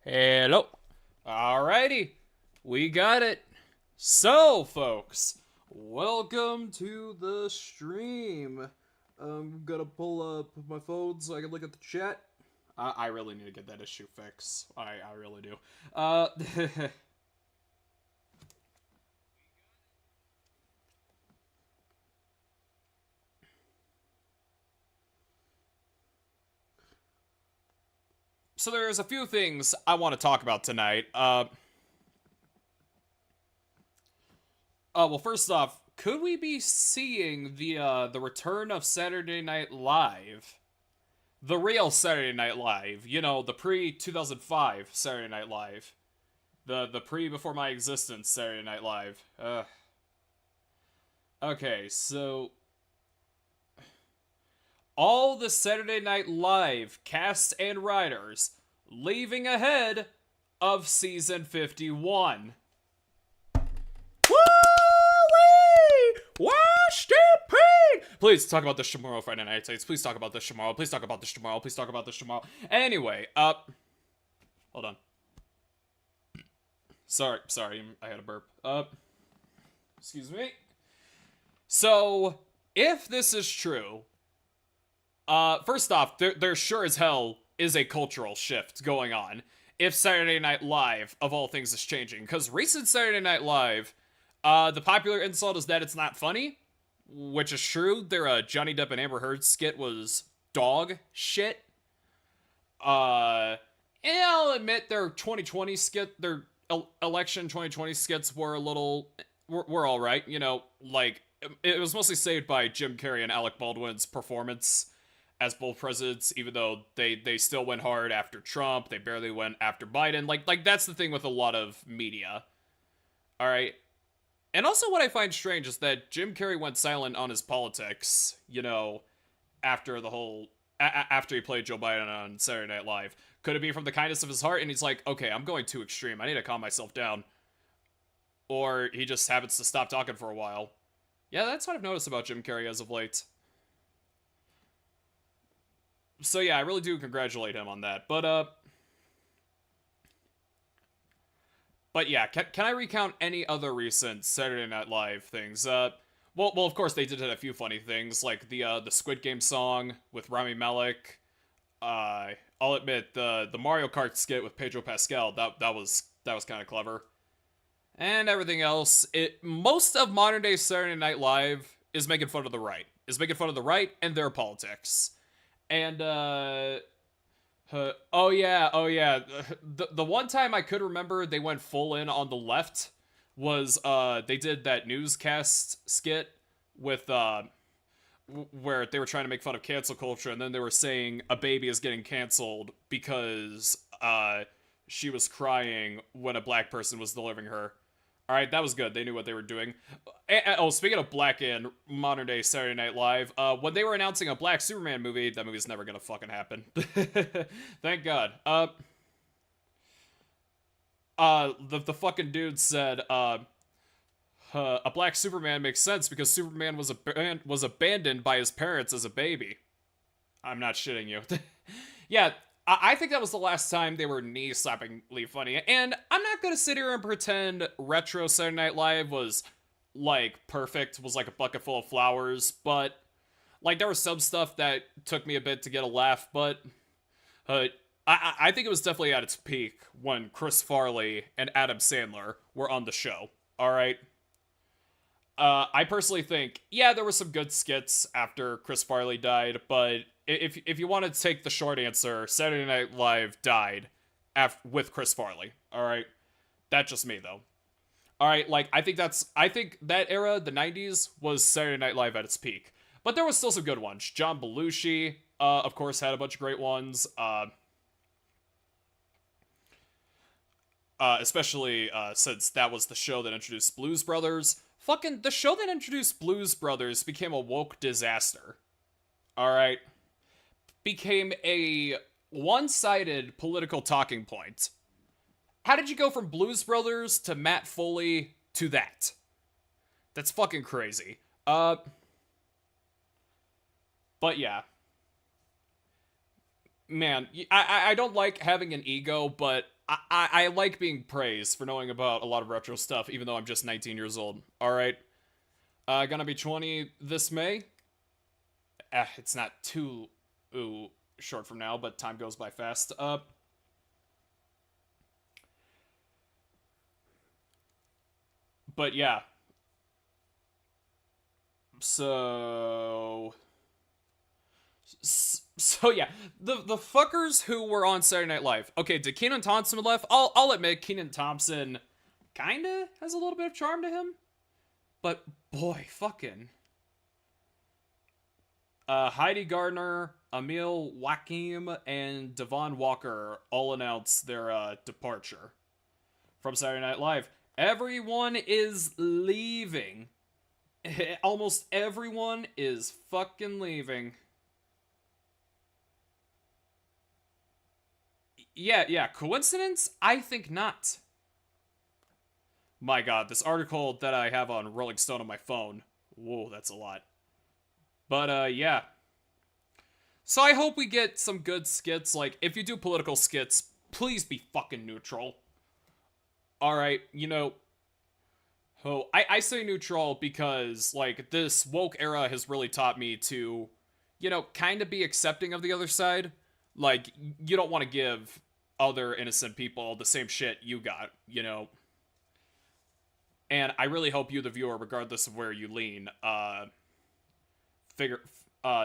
Hello. Alrighty, we got it. So, folks, welcome to the stream. I'm gonna pull up my phone so I can look at the chat. I really need to get that issue fixed. I really do. Uh, so there's a few things I want to talk about tonight. Well, first off, could we be seeing the return of Saturday Night Live? The real Saturday Night Live, you know, the pre 2005 Saturday Night Live, the pre before my existence Saturday Night Live. Okay, so all the Saturday Night Live cast and writers leaving ahead of season 51. Woo-wee! Washed in pain! Please talk about this tomorrow, Friday Night States. Please talk about this tomorrow. Please talk about this tomorrow. Please talk about this tomorrow. Anyway, hold on. Sorry, I had a burp. Excuse me. So, if this is true, first off, there sure as hell is a cultural shift going on. If Saturday Night Live, of all things, is changing. Because recent Saturday Night Live, the popular insult is that it's not funny, which is true. Their Johnny Depp and Amber Heard skit was dog shit. And I'll admit their 2020 skit, their election 2020 skits were a little, were all right. You know, like, it was mostly saved by Jim Carrey and Alec Baldwin's performance as both presidents, even though they still went hard after Trump. They barely went after Biden. Like that's the thing with a lot of media. All right. And also what I find strange is that Jim Carrey went silent on his politics, you know, after the whole after he played Joe Biden on Saturday Night Live. Could it be from the kindness of his heart and he's like, "Okay, I'm going too extreme. I need to calm myself down." Or he just happens to stop talking for a while. Yeah, that's what I've noticed about Jim Carrey as of late. So yeah, I really do congratulate him on that. But yeah, can I recount any other recent Saturday Night Live things? Well, of course they did a few funny things like the Squid Game song with Rami Malek. I'll admit the Mario Kart skit with Pedro Pascal that was kind of clever. And everything else, most of modern day Saturday Night Live is making fun of the right. Is making fun of the right and their politics. And oh yeah. The one time I could remember they went full in on the left was they did that newscast skit with where they were trying to make fun of cancel culture, and then they were saying a baby is getting canceled because she was crying when a black person was delivering her. All right, that was good. They knew what they were doing. Oh, speaking of black in modern day Saturday Night Live, when they were announcing a Black Superman movie, that movie's never gonna fucking happen. Thank God. The fucking dude said, a black Superman makes sense because Superman was abandoned by his parents as a baby. I'm not shitting you. Yeah, I think that was the last time they were knee-slappingly funny. And I'm not gonna sit here and pretend retro Saturday Night Live was, like, perfect, was like a bucket full of flowers, but, like, there was some stuff that took me a bit to get a laugh, but I think it was definitely at its peak when Chris Farley and Adam Sandler were on the show, alright? I personally think, yeah, there were some good skits after Chris Farley died, but if you want to take the short answer, Saturday Night Live died with Chris Farley. All right, that's just me though. All right, like I think that era, the '90s, was Saturday Night Live at its peak, but there was still some good ones. John Belushi, of course, had a bunch of great ones. Especially since that was the show that introduced Blues Brothers. Fucking the show that introduced Blues Brothers became a woke disaster. All right, became a one-sided political talking point. How did you go from Blues Brothers to Matt Foley to that? That's fucking crazy. But yeah. man, I don't like having an ego, but I like being praised for knowing about a lot of retro stuff, even though I'm just 19 years old. All right, gonna be 20 this May. It's not too short from now, but time goes by fast. But yeah, so so yeah, the fuckers who were on Saturday Night Live. Okay, did Kenan Thompson left? I'll admit Kenan Thompson kinda has a little bit of charm to him, but boy, fucking Heidi Gardner, Emil Wakim, and Devon Walker all announced their departure from Saturday Night Live. Everyone is leaving. Almost everyone is fucking leaving. Yeah. Coincidence? I think not. My god, this article that I have on Rolling Stone on my phone. Whoa, that's a lot. But, yeah. So I hope we get some good skits. Like, if you do political skits, please be fucking neutral. Alright, I say neutral because, like, this woke era has really taught me to, kind of be accepting of the other side. Like, you don't want to give other innocent people the same shit you got. And I really hope you, the viewer, regardless of where you lean, figure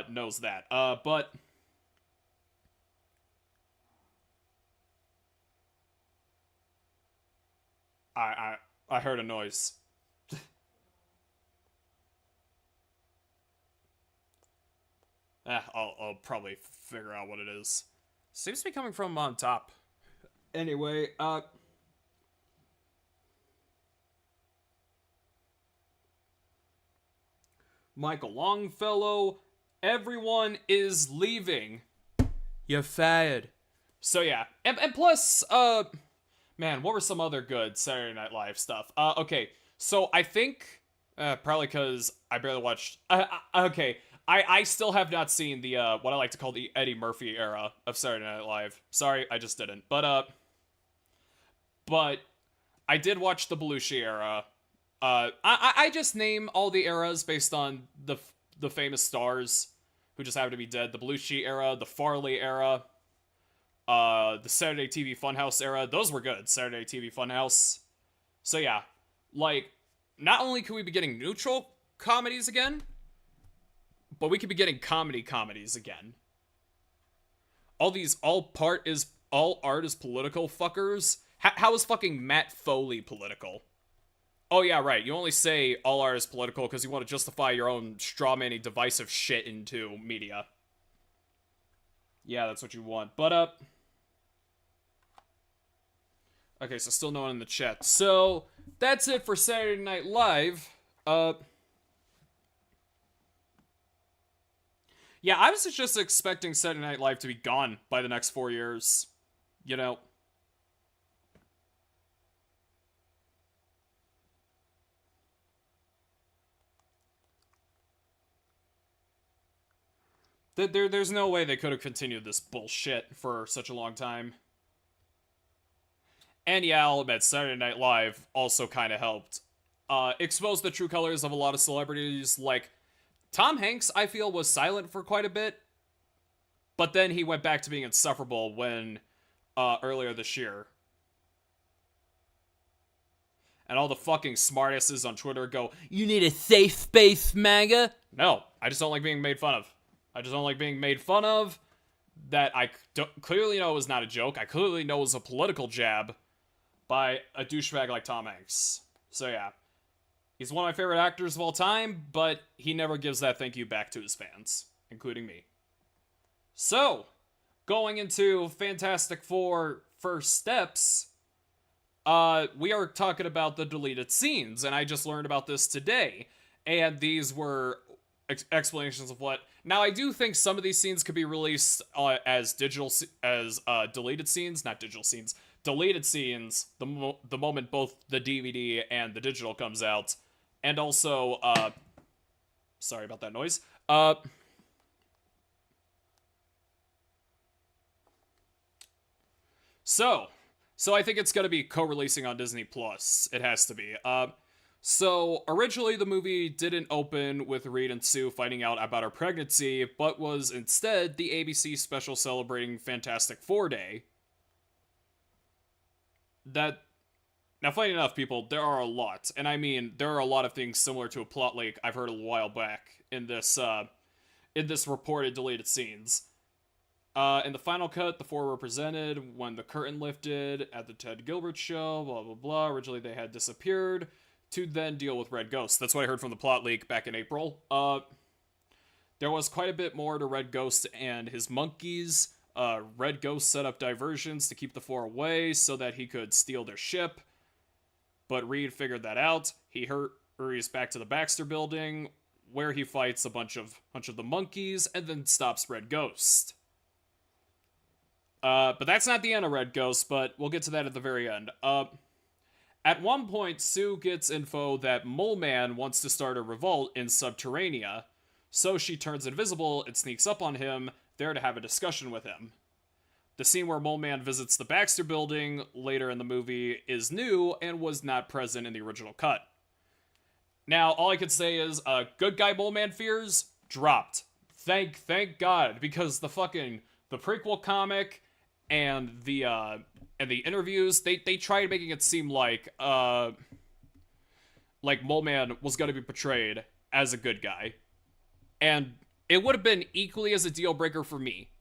knows that. But I heard a noise. I'll probably figure out what it is. Seems to be coming from on top. Anyway, Michael Longfellow, everyone is leaving. You're fired. So yeah, and plus, man, what were some other good Saturday Night Live stuff? Okay, so I think, probably because I barely watched. Okay, I still have not seen the what I like to call the Eddie Murphy era of Saturday Night Live. Sorry, I just didn't. But I did watch the Belushi era. I just name all the eras based on the famous stars who just happen to be dead. The Belushi era, the Farley era, the Saturday TV Funhouse era. Those were good. Saturday TV Funhouse. So yeah, like, not only could we be getting neutral comedies again, but we could be getting comedies again. All art is political fuckers. How is fucking Matt Foley political? Oh yeah, right. You only say all art is political because you want to justify your own strawmanny divisive shit into media. Yeah, that's what you want. But okay, so still no one in the chat. So that's it for Saturday Night Live. Yeah, I was just expecting Saturday Night Live to be gone by the next 4 years. You know. There's no way they could have continued this bullshit for such a long time. And yeah, I'll admit, Saturday Night Live also kind of helped expose the true colors of a lot of celebrities. Like, Tom Hanks, I feel, was silent for quite a bit, but then he went back to being insufferable when, earlier this year. And all the fucking smartasses on Twitter go, "You need a safe space, MAGA." No, I just don't like being made fun of. I just don't like being made fun of. That I clearly know is not a joke. I clearly know is a political jab by a douchebag like Tom Hanks. So yeah, he's one of my favorite actors of all time, but he never gives that thank you back to his fans, including me. So, going into Fantastic Four First Steps, we are talking about the deleted scenes, and I just learned about this today. And these were explanations of what. Now, I do think some of these scenes could be released as deleted scenes, not digital scenes, deleted scenes. The moment both the DVD and the digital comes out, and also, sorry about that noise. So, so I think it's gonna be co-releasing on Disney Plus. It has to be. So originally the movie didn't open with Reed and Sue finding out about her pregnancy, but was instead the ABC special celebrating Fantastic Four Day. That Now, funny enough, people, there are a lot, and I mean there are a lot of things similar to a plot leak I've heard a while back in this reported deleted scenes. In the final cut, the four were presented when the curtain lifted at the Ted Gilbert show, blah, blah, blah. Originally, they had disappeared to then deal with Red Ghost. That's what I heard from the plot leak back in April. There was quite a bit more to Red Ghost and his monkeys. Red Ghost set up diversions to keep the four away so that he could steal their ship. But Reed figured that out. He hurries back to the Baxter building, where he fights a bunch of the monkeys and then stops Red Ghost. But that's not the end of Red Ghost, but we'll get to that at the very end. At one point, Sue gets info that Mole Man wants to start a revolt in Subterranea, so she turns invisible and sneaks up on him, there to have a discussion with him. The scene where Mole Man visits the Baxter building later in the movie is new and was not present in the original cut. Now, all I could say is, good guy Mole Man fears dropped. Thank God, because the prequel comic and the interviews, they tried making it seem like Mole Man was going to be portrayed as a good guy. And it would have been equally as a deal breaker for me.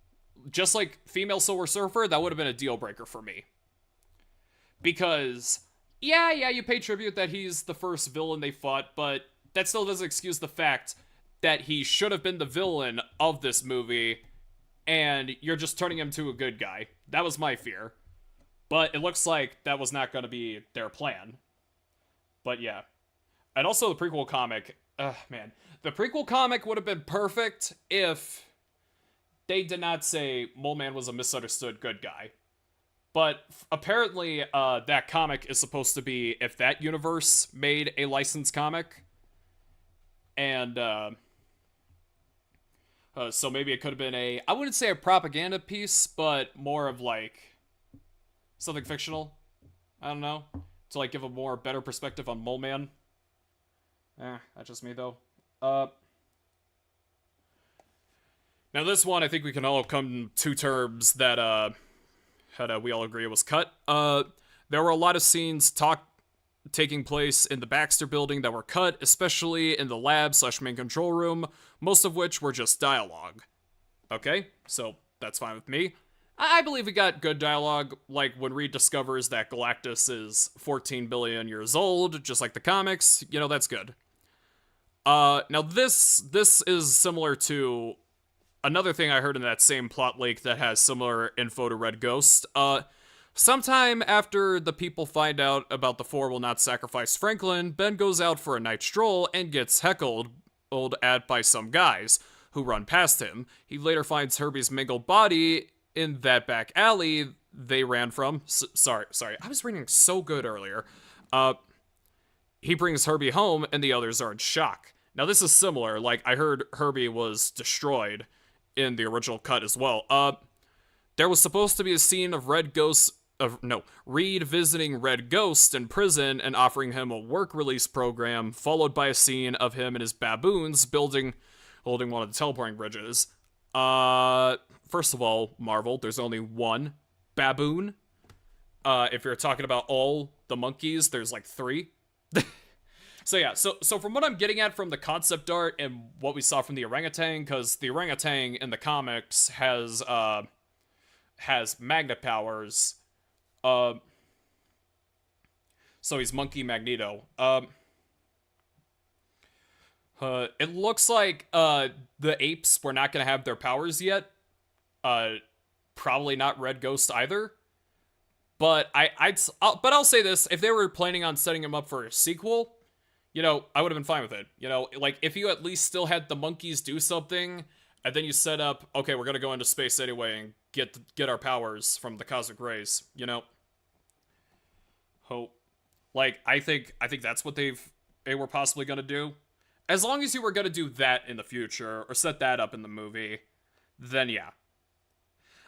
Just like female Silver Surfer, that would have been a deal breaker for me. Because, yeah, you pay tribute that he's the first villain they fought, but that still doesn't excuse the fact that he should have been the villain of this movie, and you're just turning him to a good guy. That was my fear. But it looks like that was not going to be their plan. But yeah. And also the prequel comic. Man. The prequel comic would have been perfect if they did not say Mole Man was a misunderstood good guy. But apparently that comic is supposed to be if that universe made a licensed comic. And so maybe it could have been I wouldn't say a propaganda piece, but more of like something fictional. I don't know. To like give a better perspective on Mole Man. That's just me though. Now this one, I think we can all come to terms that we all agree was cut. There were a lot of scenes taking place in the Baxter building that were cut, especially in the lab/main control room, most of which were just dialogue. Okay, so that's fine with me. I believe we got good dialogue, like when Reed discovers that Galactus is 14 billion years old, just like the comics. You know, that's good. Now this is similar to another thing I heard in that same plot leak that has similar info to Red Ghost. Sometime after the people find out about the four will not sacrifice Franklin, Ben goes out for a night stroll and gets heckled at by some guys who run past him. He later finds Herbie's mangled body in that back alley they ran from. Sorry, I was reading so good earlier. He brings Herbie home and the others are in shock. Now this is similar, like I heard Herbie was destroyed in the original cut as well. There was supposed to be a scene of Reed visiting Red Ghost in prison and offering him a work release program, followed by a scene of him and his baboons holding one of the teleporting bridges. First of all, Marvel, there's only one baboon. If you're talking about all the monkeys, there's like 3. So yeah, so from what I'm getting at from the concept art and what we saw from the orangutan, because the orangutan in the comics has magnet powers. So he's Monkey Magneto. It looks like the apes were not going to have their powers yet. Probably not Red Ghost either. But I'll say this: if they were planning on setting him up for a sequel, you know, I would have been fine with it. You know, like if you at least still had the monkeys do something, and then you set up, okay, we're gonna go into space anyway and get our powers from the cosmic rays. You know, hope. Like I think that's what they were possibly gonna do. As long as you were gonna do that in the future or set that up in the movie, then yeah.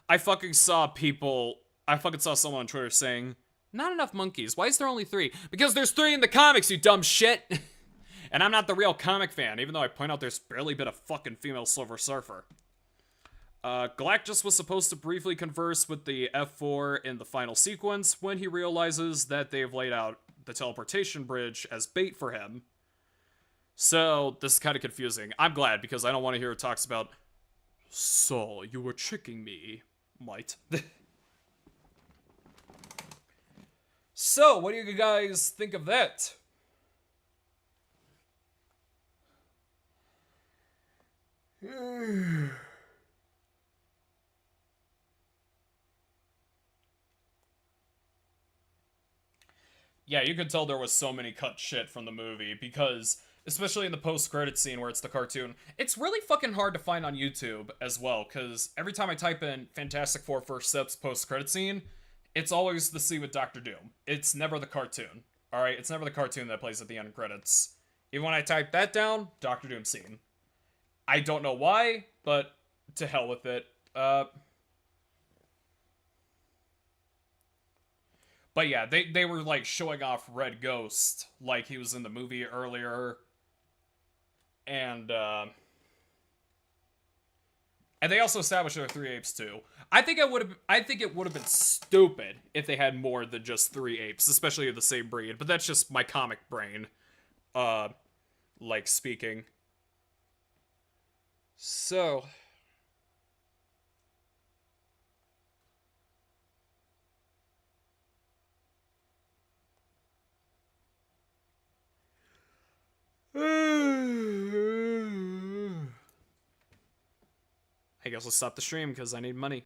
I fucking saw people I fucking saw someone on Twitter saying, not enough monkeys. Why is there only 3? Because there's 3 in the comics, you dumb shit. And I'm not the real comic fan, even though I point out there's barely been a fucking female Silver Surfer. Galactus was supposed to briefly converse with the F4 in the final sequence when he realizes that they've laid out the teleportation bridge as bait for him. So, this is kind of confusing. I'm glad, because I don't want to hear it talks about, so, you were tricking me, might. So, what do you guys think of that? Yeah, you could tell there was so many cut shit from the movie, because, especially in the post-credit scene where it's the cartoon, it's really fucking hard to find on YouTube as well, because every time I type in Fantastic Four First Steps post-credit scene, it's always the scene with Doctor Doom. It's never the cartoon, alright? It's never the cartoon that plays at the end of credits. Even when I type that down, Doctor Doom scene. I don't know why, but to hell with it. But yeah, they were like showing off Red Ghost like he was in the movie earlier. And they also established there are 3 apes too. I think it would have been stupid if they had more than just 3 apes, especially of the same breed, but that's just my comic brain like speaking. So, I guess let's stop the stream because I need money.